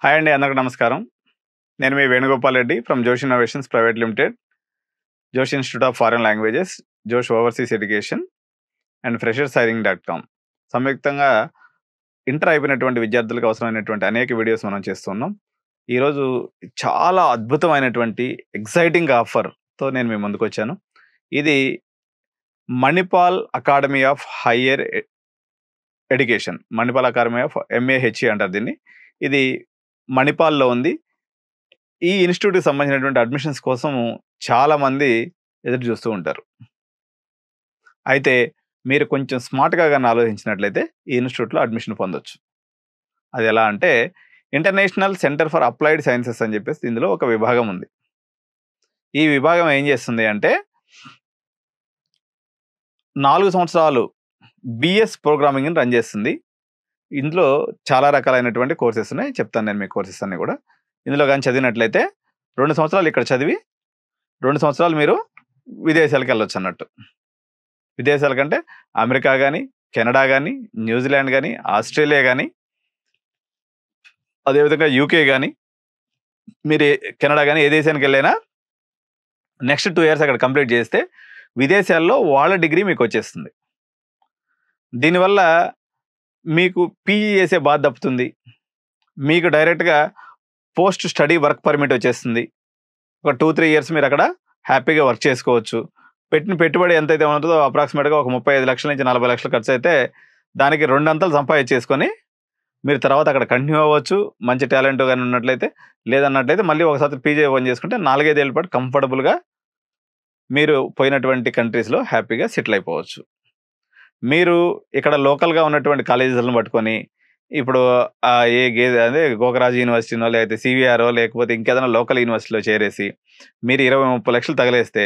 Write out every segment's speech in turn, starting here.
Hi అండి, అందరికి నమస్కారం. నేను మీ వేణుగోపాల్ రెడ్డి ఫ్రమ్ జోష్ ఇన్నోవేషన్స్ ప్రైవేట్ లిమిటెడ్, జోష్ ఇన్స్టిట్యూట్ ఆఫ్ ఫారెన్ లాంగ్వేజెస్, జోష్ ఓవర్సీస్ ఎడ్యుకేషన్ అండ్ ఫ్రెషర్స్ హైరింగ్.com సంయుక్తంగా ఇంటర్ అయిపోయినటువంటి విద్యార్థులకు అవసరమైనటువంటి అనేక వీడియోస్ మనం చేస్తున్నాం. ఈరోజు చాలా అద్భుతమైనటువంటి ఎక్సైటింగ్ ఆఫర్తో నేను మీ ముందుకు వచ్చాను. ఇది Manipal Academy of higher education, Manipal Academy of MAHE అంటారు దీన్ని. ఇది మణిపాల్లో ఉంది. ఈ ఇన్స్టిట్యూట్కి సంబంధించినటువంటి అడ్మిషన్స్ కోసం చాలామంది ఎదురు చూస్తూ ఉంటారు. అయితే మీరు కొంచెం స్మార్ట్గా కానీ ఆలోచించినట్లయితే ఈ ఇన్స్టిట్యూట్లో అడ్మిషన్ పొందొచ్చు. అది ఎలా అంటే, international centre for applied sciences అని చెప్పేసి ఇందులో ఒక విభాగం ఉంది. ఈ విభాగం ఏం చేస్తుంది అంటే 4 సంవత్సరాలు BS ప్రోగ్రామింగ్ని రన్ చేస్తుంది. ఇందులో చాలా రకాలైనటువంటి కోర్సెస్ ఉన్నాయి, చెప్తాను నేను మీ కోర్సెస్ అన్ని కూడా. ఇందులో కానీ చదివినట్లయితే 2 సంవత్సరాలు ఇక్కడ చదివి 2 సంవత్సరాలు మీరు విదేశాలకు వెళ్ళొచ్చు అన్నట్టు. విదేశాల కంటే అమెరికా కానీ, కెనడా కానీ, న్యూజిలాండ్ కానీ, ఆస్ట్రేలియా కానీ, అదేవిధంగా UK కానీ, మీరు కెనడా కానీ ఏ దేశానికి వెళ్ళైనా నెక్స్ట్ 2 ఇయర్స్ అక్కడ కంప్లీట్ చేస్తే విదేశాల్లో వాళ్ళ డిగ్రీ మీకు వచ్చేస్తుంది. దీనివల్ల మీకు PG చేసే బాధ తప్పుతుంది. మీకు డైరెక్ట్గా పోస్ట్ స్టడీ వర్క్ పర్మిట్ వచ్చేస్తుంది. ఒక 2-3 ఇయర్స్ మీరు అక్కడ హ్యాపీగా వర్క్ చేసుకోవచ్చు. పెట్టిన పెట్టుబడి ఎంతైతే ఉంటుందో అప్రాక్సిమేట్గా ఒక 35 లక్షల నుంచి 40 లక్షలు ఖర్చు అయితే దానికి 2 అంతలు సంపాదించేసుకొని మీరు తర్వాత అక్కడ కంటిన్యూ అవ్వచ్చు. మంచి టాలెంట్ కానీ ఉన్నట్లయితే, లేదన్నట్లయితే మళ్ళీ ఒకసారి PG ఓన్ చేసుకుంటే 4-5 ఏళ్ళ పాటు కంఫర్టబుల్గా మీరు పోయినటువంటి కంట్రీస్లో హ్యాపీగా సెటిల్ అయిపోవచ్చు. మీరు ఇక్కడ లోకల్గా ఉన్నటువంటి కాలేజీలను పట్టుకొని ఇప్పుడు అదే గోకరాజు యూనివర్సిటీనో లేకపోతే CVR లేకపోతే ఇంకేదైనా లోకల్ యూనివర్సిటీలో చేరేసి మీరు 20-30 లక్షలు తగిలేస్తే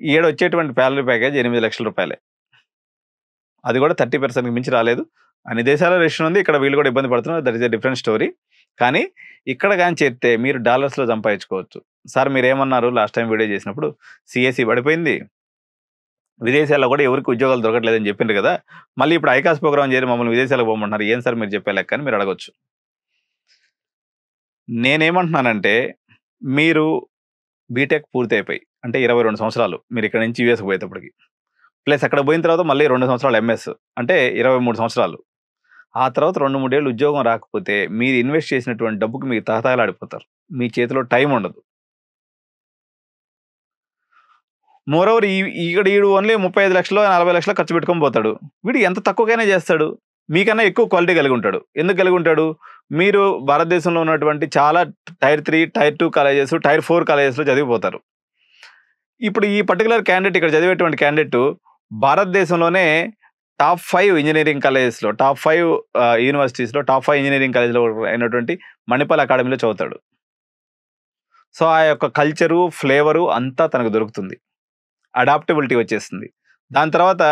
ఏడు వచ్చేటువంటి శాలరీ ప్యాకేజ్ 8 లక్షల రూపాయలే. అది కూడా 30% మించి రాలేదు. అన్ని దేశాల రేషన్ ఉంది, ఇక్కడ వీళ్ళు కూడా ఇబ్బంది పడుతున్నారు. That is a different story. కానీ ఇక్కడ కానీ చేరితే మీరు డాలర్స్లో సంపాదించుకోవచ్చు. సార్ మీరు ఏమన్నారు లాస్ట్ టైం వీడియో చేసినప్పుడు, CSE పడిపోయింది, విదేశాల్లో కూడా ఎవరికి ఉద్యోగాలు దొరకట్లేదని చెప్పిండ్రు కదా, మళ్ళీ ఇప్పుడు ఐకాస్ ప్రోగ్రామ్ చేరి మమ్మల్ని విదేశాలకు పోమంటున్నారు, ఏం సార్ మీరు చెప్పే లెక్క అని మీరు అడగొచ్చు. నేనేమంటున్నానంటే, మీరు బీటెక్ పూర్తి అయిపోయి అంటే 22 సంవత్సరాలు మీరు ఇక్కడ నుంచి US పోయేటప్పటికి, ప్లస్ అక్కడ పోయిన తర్వాత మళ్ళీ 2 సంవత్సరాలు MS అంటే 23 సంవత్సరాలు. ఆ తర్వాత 2-3 ఏళ్ళు ఉద్యోగం రాకపోతే మీరు ఇన్వెస్ట్ చేసినటువంటి డబ్బుకి మీరు తహతహలాడిపోతారు. మీ చేతిలో టైం ఉండదు. మోరోవర్ ఇక్కడ వీడు ఓన్లీ 35 లక్షలు 40 లక్షలు ఖర్చు పెట్టుకొని పోతాడు. వీడు ఎంత తక్కువగానే చేస్తాడు, మీకన్నా ఎక్కువ క్వాలిటీ కలిగి ఉంటాడు. ఎందుకు కలిగి ఉంటాడు? మీరు భారతదేశంలో ఉన్నటువంటి చాలా టైర్ 3, టైర్ 2 కాలేజెస్, టైర్ 4 కాలేజెస్లో చదివిపోతారు. ఇప్పుడు ఈ పర్టికులర్ క్యాండిడేట్ ఇక్కడ చదివేటువంటి క్యాండిడేట్ భారతదేశంలోనే టాప్ 5 ఇంజనీరింగ్ కాలేజెస్లో, టాప్ 5 యూనివర్సిటీస్లో, టాప్ 5 ఇంజనీరింగ్ కాలేజ్లో అయినటువంటి మణిపాల్ అకాడమీలో చదువుతాడు. సో ఆ యొక్క కల్చరు, ఫ్లేవరు అంతా తనకు దొరుకుతుంది. అడాప్టబిలిటీ వచ్చేస్తుంది. దాని తర్వాత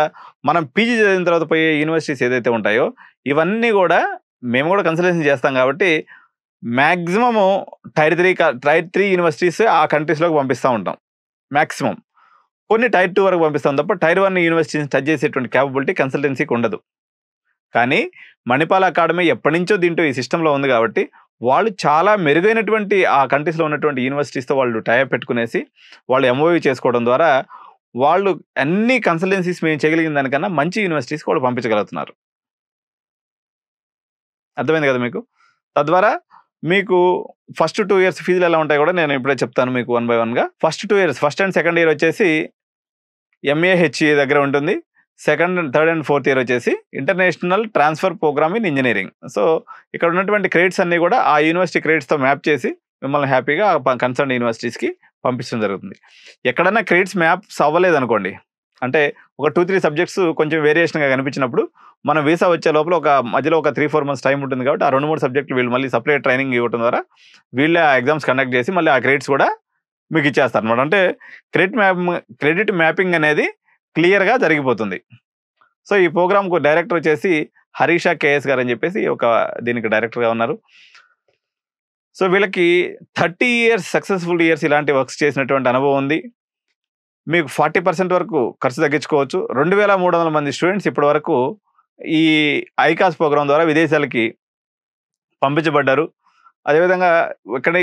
మనం PG చదివిన తర్వాత పోయే యూనివర్సిటీస్ ఏదైతే ఉంటాయో ఇవన్నీ కూడా మేము కూడా కన్సల్టేషన్ చేస్తాం కాబట్టి మ్యాక్సిమము టైర్ 3 యూనివర్సిటీస్ ఆ కంట్రీస్లోకి పంపిస్తూ ఉంటాం మ్యాక్సిమం. కొన్ని టైర్ 2 వరకు పంపిస్తాం తప్ప టైర్ 1 యూనివర్సిటీని టచ్ చేసేటువంటి క్యాపబిలిటీ కన్సల్టెన్సీకి ఉండదు. కానీ మణిపాల్ అకాడమీ ఎప్పటి నుంచో దీంట్లో ఈ సిస్టంలో ఉంది కాబట్టి వాళ్ళు చాలా మెరుగైనటువంటి ఆ కంట్రీస్లో ఉన్నటువంటి యూనివర్సిటీస్తో వాళ్ళు టైప్ పెట్టుకునేసి వాళ్ళు MOU చేసుకోవడం ద్వారా వాళ్ళు అన్ని కన్సల్టెన్సీస్ మేము చేయగలిగిన దానికన్నా మంచి యూనివర్సిటీస్కి వాళ్ళు పంపించగలుగుతున్నారు. అర్థమైంది కదా మీకు? తద్వారా మీకు ఫస్ట్ 2 ఇయర్స్ ఫీజులు ఎలా ఉంటాయి కూడా నేను ఇప్పుడే చెప్తాను మీకు 1 by 1గా. First 2 years, first and second year వచ్చేసి MAHE దగ్గర ఉంటుంది. Second, third and fourth year వచ్చేసి international transfer program in engineering. So ఇక్కడ ఉన్నటువంటి క్రెడిట్స్ అన్నీ కూడా ఆ యూనివర్సిటీ క్రెడిట్స్తో మ్యాప్ చేసి మిమ్మల్ని హ్యాపీగా కన్సర్న్ యూనివర్సిటీస్కి పంపించడం జరుగుతుంది. ఎక్కడన్నా క్రెడిట్స్ మ్యాప్స్ అవ్వలేదనుకోండి, అంటే ఒక 2-3 సబ్జెక్ట్స్ కొంచెం వేరియేషన్గా కనిపించినప్పుడు మనం వీసా వచ్చే లోపల మధ్యలో ఒక 3-4 months టైం ఉంటుంది కాబట్టి ఆ 2-3 సబ్జెక్టులు వీళ్ళు మళ్ళీ సపరేట్ ట్రైనింగ్ ఇవ్వడం ద్వారా వీళ్ళే ఆ ఎగ్జామ్స్ కండక్ట్ చేసి మళ్ళీ ఆ క్రెడిట్స్ కూడా మీకు ఇచ్చేస్తారు అనమాట. అంటే క్రెడిట్ మ్యాపింగ్ అనేది క్లియర్గా జరిగిపోతుంది. సో ఈ ప్రోగ్రామ్కు డైరెక్టర్ వచ్చేసి హరీషా KS గారు అని చెప్పేసి దీనికి డైరెక్టర్గా ఉన్నారు. సో వీళ్ళకి 30 years సక్సెస్ఫుల్ ఇయర్స్ ఇలాంటి వర్క్స్ చేసినటువంటి అనుభవం ఉంది. మీకు 40% వరకు ఖర్చు తగ్గించుకోవచ్చు. 2300 మంది స్టూడెంట్స్ ఇప్పటి వరకు ఈ ఐకాస్ ప్రోగ్రామ్ ద్వారా విదేశాలకి పంపించబడ్డారు. అదేవిధంగా ఇక్కడ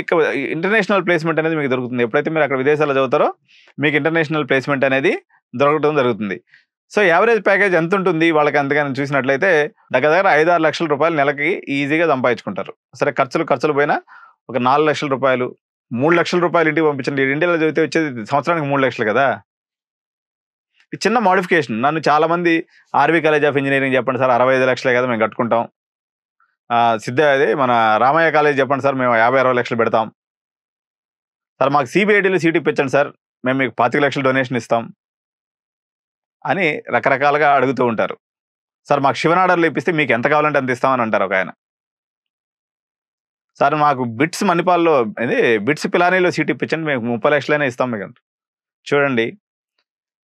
ఇంటర్నేషనల్ ప్లేస్‌మెంట్ అనేది మీకు దొరుకుతుంది. ఎప్పుడైతే మీరు అక్కడ విదేశాల్లో చదువుతారో మీకు ఇంటర్నేషనల్ ప్లేస్‌మెంట్ అనేది దొరకడం జరుగుతుంది. సో, యావరేజ్ ప్యాకేజ్ ఎంతుంటుంది వాళ్ళకి అంతగాని చూసినట్లయితే దగ్గర దగ్గర 5, 6 లక్షల రూపాయలు నెలకి ఈజీగా సంపాదించుకుంటారు. సరే ఖర్చులు పోయినా ఒక 4 లక్షల రూపాయలు, 3 లక్షల రూపాయలు ఇంటికి పంపించండి. ఇండియాలో చదివితే వచ్చేది సంవత్సరానికి 3 లక్షలు కదా! ఈ చిన్న మోడిఫికేషన్. నన్ను చాలామంది ఆర్‌వి కాలేజ్ ఆఫ్ ఇంజినీరింగ్ చెప్పండి సార్ 65 లక్షలే కదా మేము కట్టుకుంటాం. మన రామయ్య కాలేజ్ చెప్పండి సార్ మేము 50, 60 లక్షలు పెడతాం. సార్ మాకు సీబీఐటీలో సీట్ ఇప్పించండి సార్ మేము మీకు 25 లక్షలు డొనేషన్ ఇస్తాం. అని రకరకాలుగా అడుగుతూ ఉంటారు. సార్ మాకు శివనాడార్‌లో ఇప్పిస్తే మీకు ఎంత కావాలంటే అంత ఇస్తామని అంటారు ఒకాయన. సార్ మాకు బిట్స్ పిలానీలో సీట్ ఇప్పించండి మేము 30 లక్షలైనా ఇస్తాం మీకు. చూడండి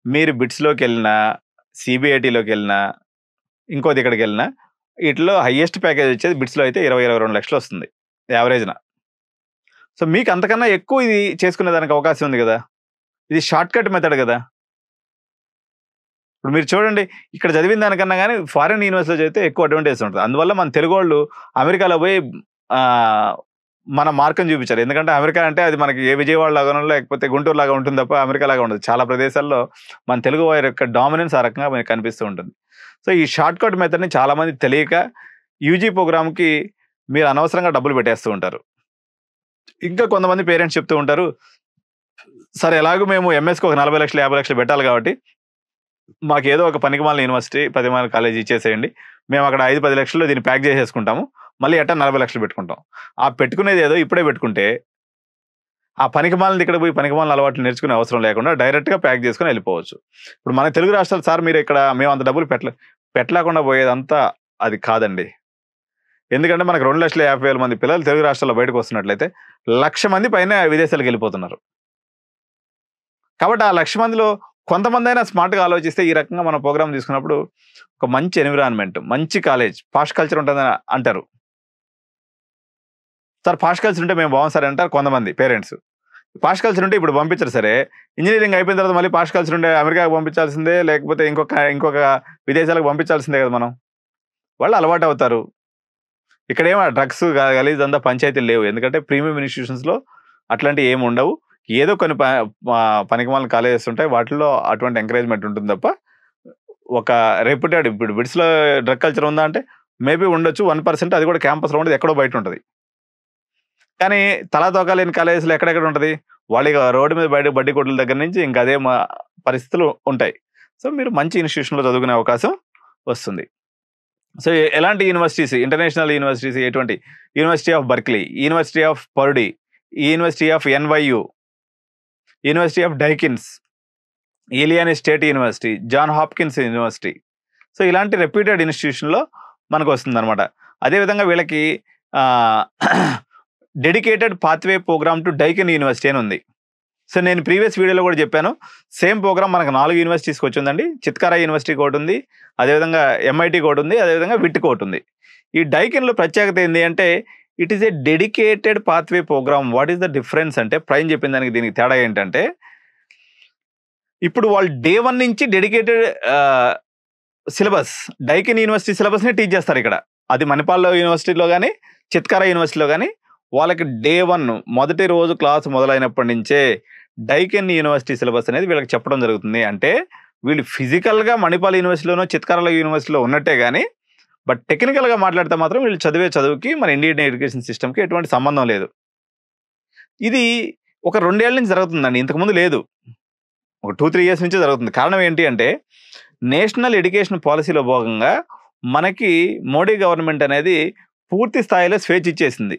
మీరు బిట్స్‌లోకెళ్ళినా, సీబీఐటీలోకెళ్ళినా, ఇంకో దగ్గరికెళ్ళినా వీటిలో హైయెస్ట్ ప్యాకేజ్ వచ్చేది బిట్స్‌లో అయితే 20, 22 లక్షలు వస్తుంది యావరేజ్‌న. సో, మీకు అంతకన్నా ఎక్కువ ఇది చేసుకునే దానికి అవకాశం ఉంది గదా! ఇది షార్ట్‌కట్ మెథడ్ గదా! ఇప్పుడు మీరు చూడండి ఇక్కడ చదివిన దానికన్నా గాని ఫారిన్ యూనివర్సిటీలో చదివితే ఎక్కువ అడ్వాంటేజ్ ఉంటది. అందువల్ల మన తెలుగోళ్ళు అమెరికాలో పోయి మన మార్గం చూపించారు. ఎందుకంటే అమెరికా అంటే అది మనకి ఏ విజయవాడ లాగానో లేకపోతే గుంటూరు లాగా ఉంటుంది తప్ప అమెరికా లాగా ఉండదు. చాలా ప్రదేశాల్లో మన తెలుగు వారి యొక్క డామినెన్స్ ఆ రకంగా మనకు కనిపిస్తూ ఉంటుంది. సో, ఈ షార్ట్‌కట్ మెథడ్‌ని చాలామంది తెలియక యూజీ ప్రోగ్రామ్‌కి మీరు అనవసరంగా డబ్బులు పెట్టేస్తూ ఉంటారు. ఇంకా కొంతమంది పేరెంట్స్ చెప్తూ ఉంటారు. సరే ఎలాగో మేము ఎంఎస్‌కి ఒక 40 లక్షలు, 50 లక్షలు పెట్టాలి కాబట్టి మాకేదో ఒక పనికిమాలిన యూనివర్సిటీ, పనికిమాలిన కాలేజ్ ఇచ్చేసేయండి. మేము అక్కడ 5, 10 లక్షల్లో దీన్ని ప్యాక్ చేసేసుకుంటాము. మళ్ళీ ఎట్టా 40 లక్షలు పెట్టుకుంటాం. ఆ పెట్టుకునేది ఏదో ఇప్పుడే పెట్టుకుంటే ఆ పనికిమాలినది ఇక్కడ పోయి పనికిమాలిన అలవాట్లు నేర్చుకునే అవసరం లేకుండా డైరెక్ట్‌గా ప్యాక్ చేసుకొని వెళ్ళిపోవచ్చు. ఇప్పుడు మన తెలుగు రాష్ట్రాలు సార్ మీరు ఇక్కడ మేము అంత డబ్బులు పెట్టలేకుండా పోయేదంతా అది కాదండి. ఎందుకంటే మనకు 2,50,000 మంది పిల్లలు తెలుగు రాష్ట్రాల్లో బయటకు వస్తున్నట్లయితే 1,00,000 మంది పైన విదేశాలకు వెళ్ళిపోతున్నారు. కాబట్టి ఆ 1,00,000 మందిలో కొంతమందైనా స్మార్ట్‌గా ఆలోచిస్తే ఈ రకంగా మనం ప్రోగ్రామ్ తీసుకున్నప్పుడు ఒక మంచి ఎన్విరాన్మెంట్, మంచి కాలేజ్, పాష్ కల్చర్ ఉంటుందని అంటారు. సార్ పాష్ కల్చర్ ఉంటే మేము బాగుంది సార్ అంటారు కొంతమంది పేరెంట్స్. పాష్ కల్చర్ ఉంటే ఇప్పుడు పంపించరు సరే. ఇంజినీరింగ్ అయిపోయిన తర్వాత మళ్ళీ పాష్ కల్చర్ ఉంటే అమెరికాకి పంపించాల్సిందే లేకపోతే ఇంకొక విదేశాలకు పంపించాల్సిందే కదా మనం. వాళ్ళు అలవాటు అవుతారు. ఇక్కడేమో డ్రగ్స్ గలీజంతా పంచాయతీలు లేవు. ఎందుకంటే ప్రీమియం ఇన్‌స్టిట్యూషన్స్‌లో అట్లాంటివి ఏమి ఉండవు. ఏదో కొన్ని పనికిమాలిన కాలేజెస్ ఉంటాయి. వాటిల్లో అటువంటి ఎంకరేజ్‌మెంట్ ఉంటుంది తప్ప ఒక రెప్యూటెడ్ ఇప్పుడు బిట్స్‌లో డ్రగ్ కల్చర్ ఉందా అంటే మేబీ ఉండొచ్చు 1% అది కూడా క్యాంపస్‌లో ఉండదు ఎక్కడో బయట ఉంటది. కానీ తలాతోకా లేని కాలేజెస్‌లో ఎక్కడెక్కడ ఉంటది? వాళ్ళు ఇక రోడ్డు మీద బయట బడ్డీ కొట్టుల దగ్గర నుంచి ఇంకా అదే పరిస్థితులు ఉంటాయి. సో, మీరు మంచి ఇన్‌స్టిట్యూషన్‌లో చదువుకునే అవకాశం వస్తుంది. సో, ఎలాంటి యూనివర్సిటీస్ ఇంటర్నేషనల్ యూనివర్సిటీస్ ఎటువంటి? University of Berkeley, university of Purdue, university of NYU, university of Deakins, Illinois state university, John Hopkins university. So, ఇలాంటి రెప్యూటెడ్ ఇన్‌స్టిట్యూషన్‌లో మనకు వస్తుందన్నమాట. అదేవిధంగా వీళ్ళకి dedicated pathway program to Deakin university అని ఉంది. సో, నేను ప్రీవియస్ వీడియోలో కూడా చెప్పాను. సేమ్ ప్రోగ్రామ్ మనకు 4 యూనివర్సిటీస్‌కి వచ్చిందండి. చిత్కారా యూనివర్సిటీకి ఒకటి ఉంది. అదేవిధంగా ఎంఐటీకి ఒకటి ఉంది. అదేవిధంగా విట్‌కి ఒకటి ఉంది. ఈ డైకిన్‌లో ప్రత్యేకత ఏంది అంటే it is a dedicated pathway program. What is the difference అంటే ప్రైమ్ చెప్పిన దానికి దీనికి తేడా ఏంటంటే ఇప్పుడు వాళ్ళు డే 1 నుంచి డెడికేటెడ్ సిలబస్ డైకిన్ యూనివర్సిటీ సిలబస్‌ని టీచ్ చేస్తారు ఇక్కడ. అది మణిపాల్ యూనివర్సిటీలో గాని, చిత్కారా యూనివర్సిటీలో గాని వాళ్ళకి డే 1 మొదటి రోజు క్లాస్ మొదలైనప్పటి నుంచే డైకిన్ యూనివర్సిటీ సిలబస్ అనేది వీళ్ళకి చెప్పడం జరుగుతుంది. అంటే వీళ్ళు ఫిజికల్‌గా మణిపాల్ యూనివర్సిటీలోనో, చిత్కారా యూనివర్సిటీలో ఉన్నట్టే గాని బట్ టెక్నికల్‌గా మాట్లాడితే మాత్రం వీళ్ళు చదివే చదువుకి మన ఇండియన్ ఎడ్యుకేషన్ సిస్టమ్‌కి ఎటువంటి సంబంధం లేదు. ఇది ఒక 2 ఏళ్ల నుంచి జరుగుతుందండి. ఇంతకుముందు లేదు. ఒక 2, 3 ఇయర్స్ నుంచే జరుగుతుంది. కారణం ఏంటి అంటే నేషనల్ ఎడ్యుకేషన్ పాలిసీలో భాగంగా మనకి మోడీ గవర్నమెంట్ అనేది పూర్తి స్థాయిలో స్వేచ్ఛ ఇచ్చేసింది.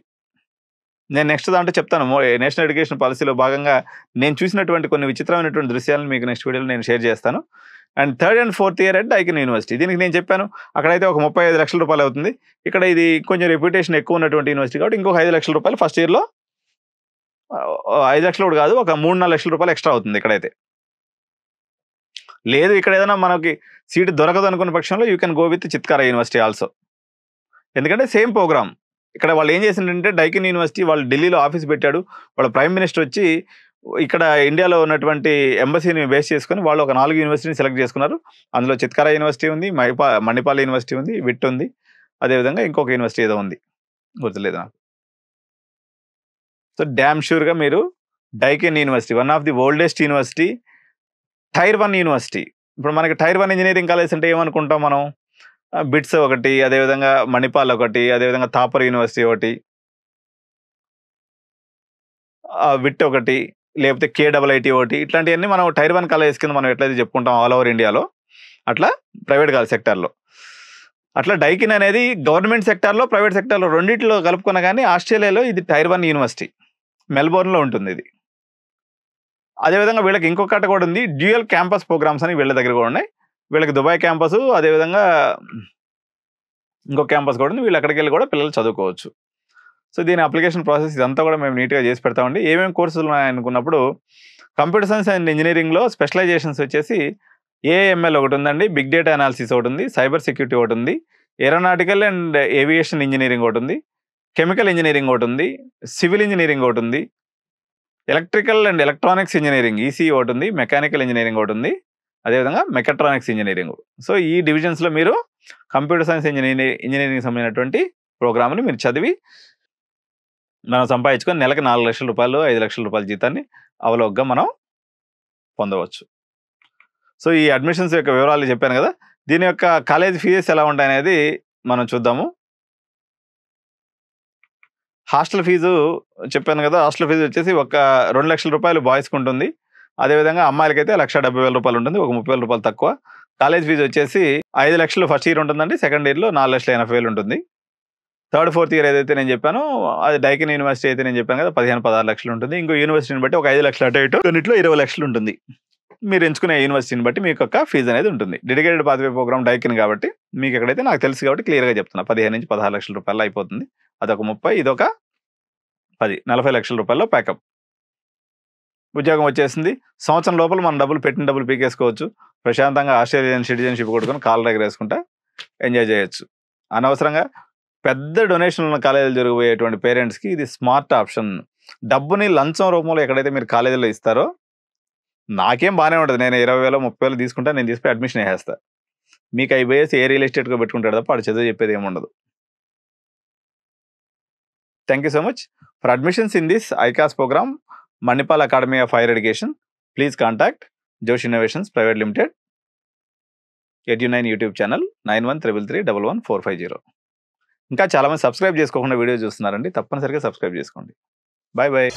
నేను నెక్స్ట్ దాంట్లో చెప్తాను. నేషనల్ ఎడ్యుకేషన్ పాలిసీలో భాగంగా నేను చూసినటువంటి కొన్ని విచిత్రమైనటువంటి దృశ్యాలను మీకు నెక్స్ట్ వీడియోలో నేను షేర్ చేస్తాను. And 3rd and 4th year at Daikin university. దీనికి నేను చెప్పాను అక్కడైతే ఒక 35 లక్షల రూపాయలు అవుతుంది. ఇక్కడ ఇది కొంచెం రెప్యుటేషన్ ఎక్కువ ఉన్నటువంటి యూనివర్సిటీ కాబట్టి ఇంకొక 5 లక్షల రూపాయలు ఫస్ట్ ఇయర్‌లో 5 లక్షలు కూడా కాదు ఒక 3, 4 లక్షల రూపాయలు ఎక్స్ట్రా అవుతుంది ఇక్కడైతే. లేదు ఇక్కడ ఏదైనా మనకి సీట్ దొరకదు అనుకున్న పక్షంలో you can go with Chitkara university also. ఎందుకంటే సేమ్ ప్రోగ్రామ్. ఇక్కడ వాళ్ళు ఏం చేసిందంటే డైకిన్ యూనివర్సిటీ వాళ్ళు ఢిల్లీలో ఆఫీస్ పెట్టాడు. వాళ్ళ ప్రైమ్ మినిస్టర్ వచ్చి ఇక్కడ ఇండియాలో ఉన్నటువంటి ఎంబసీని బేస్ చేసుకొని వాళ్ళు ఒక 4 యూనివర్సిటీని సెలెక్ట్ చేసుకున్నారు. అందులో చిత్కారా యూనివర్సిటీ ఉంది, మణిపాల్ యూనివర్సిటీ ఉంది, విట్ ఉంది. అదేవిధంగా ఇంకొక యూనివర్సిటీ ఏదో ఉంది. గుర్తులేదు నాకు. సో డ్యామ్ షూర్గా మీరు Deakin university, one of the oldest university, tier 1 university. ఇప్పుడు మనకి టైర్ 1 ఇంజనీరింగ్ కాలేజ్ అంటే ఏమనుకుంటాం మనం? బిట్స్ ఒకటి, అదేవిధంగా మణిపాల్ ఒకటి, అదేవిధంగా థాపర్ యూనివర్సిటీ ఒకటి, విట్ ఒకటి, లేకపోతే కేడబ్ల్ఐటి ఒకటి, ఇట్లాంటివన్నీ మనం టైర్ 1 కాలేజెస్ కింద మనం ఎట్లయితే చెప్పుకుంటాం ఆల్ ఓవర్ ఇండియాలో, అట్లా ప్రైవేట్ కాలేజ్ సెక్టార్లో. అట్లా డైకిన్ అనేది గవర్నమెంట్ సెక్టార్లో, ప్రైవేట్ సెక్టార్లో రెండింటిలో కలుపుకున్నా కానీ ఆస్ట్రేలియాలో ఇది టైర్ 1 యూనివర్సిటీ, మెల్బోర్న్లో ఉంటుంది ఇది. అదేవిధంగా వీళ్ళకి ఇంకొకటి కూడా ఉంది, డ్యూయల్ క్యాంపస్ ప్రోగ్రామ్స్ అని వీళ్ళ దగ్గర కూడా ఉన్నాయి. వీళ్ళకి దుబాయ్ క్యాంపస్, అదేవిధంగా ఇంకో క్యాంపస్ కూడా ఉంది. వీళ్ళు అక్కడికి వెళ్ళి కూడా పిల్లలు చదువుకోవచ్చు. సో దీని అప్లికేషన్ ప్రాసెస్ ఇదంతా కూడా మేము నీట్గా చేసి పెడతామండి. ఏమేమి కోర్సులు ఉన్నాయనుకున్నప్పుడు కంప్యూటర్ సైన్స్ అండ్ ఇంజనీరింగ్లో స్పెషలైజేషన్స్ వచ్చేసి ఏఎంఎల్ ఒకటి ఉందండి, బిగ్ డేటా అనాలిసిస్ ఒకటి ఉంది, సైబర్ సెక్యూరిటీ ఒకటి ఉంది, ఏరోనాటికల్ అండ్ ఏవియేషన్ ఇంజనీరింగ్ ఒకటి ఉంది, కెమికల్ ఇంజనీరింగ్ ఒకటి ఉంది, సివిల్ ఇంజనీరింగ్ ఒకటి ఉంది, electrical and electronics engineering EC ఒకటి ఉంది, మెకానికల్ ఇంజనీరింగ్ ఒకటి ఉంది, అదేవిధంగా మెకాట్రానిక్స్ ఇంజనీరింగ్. సో ఈ డివిజన్స్లో మీరు కంప్యూటర్ సైన్స్ ఇంజనీరింగ్ సంబంధించినటువంటి ప్రోగ్రామ్ని మీరు చదివి మనం సంపాదించుకొని నెలకు 4 లక్షల రూపాయలు, 5 లక్షల రూపాయల జీతాన్ని అవలోగ్గా మనం పొందవచ్చు. సో ఈ అడ్మిషన్స్ యొక్క వివరాలు చెప్పాను కదా. దీని యొక్క కాలేజ్ ఫీజెస్ ఎలా ఉంటాయనేది మనం చూద్దాము. హాస్టల్ ఫీజు చెప్పాను కదా, హాస్టల్ ఫీజు వచ్చేసి ఒక 2 లక్షల రూపాయలు బాయ్స్కి ఉంటుంది, అదేవిధంగా అమ్మాయిలకైతే 1,70,000 రూపాయలు ఉంటుంది, ఒక 30,000 రూపాయలు తక్కువ. కాలేజ్ ఫీజు వచ్చేసి 5 లక్షలు ఫస్ట్ ఇయర్ ఉంటుందండి, సెకండ్ ఇయర్లో 4,80,000 ఉంటుంది. థర్డ్ ఫోర్త్ ఇయర్ ఏదైతే నేను చెప్పానో అది డైకిన్ యూనివర్సిటీ అయితే నేను చెప్పాను కదా 15-16 లక్షలు ఉంటుంది. ఇంకో యూనివర్సిటీని బట్టి ఒక 5 లక్షలు అటు ఇటు, కొన్నిట్లో 20 లక్షలు ఉంటుంది. మీరు ఎంచుకునే యూనివర్సిటీని బట్టి మీకు ఒక ఫీజు అనేది ఉంటుంది. డెడికేటెడ్ పాత్వే ప్రోగ్రామ్ డైకిన్ కాబట్టి మీకు ఎక్కడైతే నాకు తెలుసు కాబట్టి క్లియర్గా చెప్తున్నా, 15-16 లక్షల రూపాయలు అయిపోతుంది. అదొక 30, ఇదొక 10, 40 లక్షల రూపాయల్లో ప్యాకప్. ఉద్యోగం వచ్చేసింది. సంవత్సరం లోపల మనం పెట్టిన డబ్బులు పీకేసుకోవచ్చు. ప్రశాంతంగా ఆస్ట్రేలియన్ సిటిజన్షిప్ కొట్టుకొని కాళ్ళ దగ్గర వేసుకుంటా ఎంజాయ్ చేయొచ్చు. అనవసరంగా పెద్ద డొనేషన్లు ఉన్న కాలేజీలు జరిగిపోయేటువంటి పేరెంట్స్కి ఇది స్మార్ట్ ఆప్షన్. డబ్బుని లంచం రూపంలో ఎక్కడైతే మీరు కాలేజీలో ఇస్తారో, నాకేం బాగానే ఉంటుంది, నేను 20,000 30,000 తీసుకుంటా, నేను తీసుకుని అడ్మిషన్ వేసేస్తా. మీకు అవి వేసి ఏ రియల్ ఎస్టేట్గా పెట్టుకుంటాడు తప్ప వాడు చదువు చెప్పేది ఏముండదు. Thank you so much for admissions in this ICAS program, Manipal Academy of Higher Education. Please contact Josh Innovations Private Limited, Edu9 YouTube channel 9133311450. ఇంకా చాలామంది సబ్స్క్రైబ్ చేసుకోకుండా వీడియో చూస్తున్నారండి, తప్పనిసరిగా సబ్స్క్రైబ్ చేసుకోండి. Bye bye.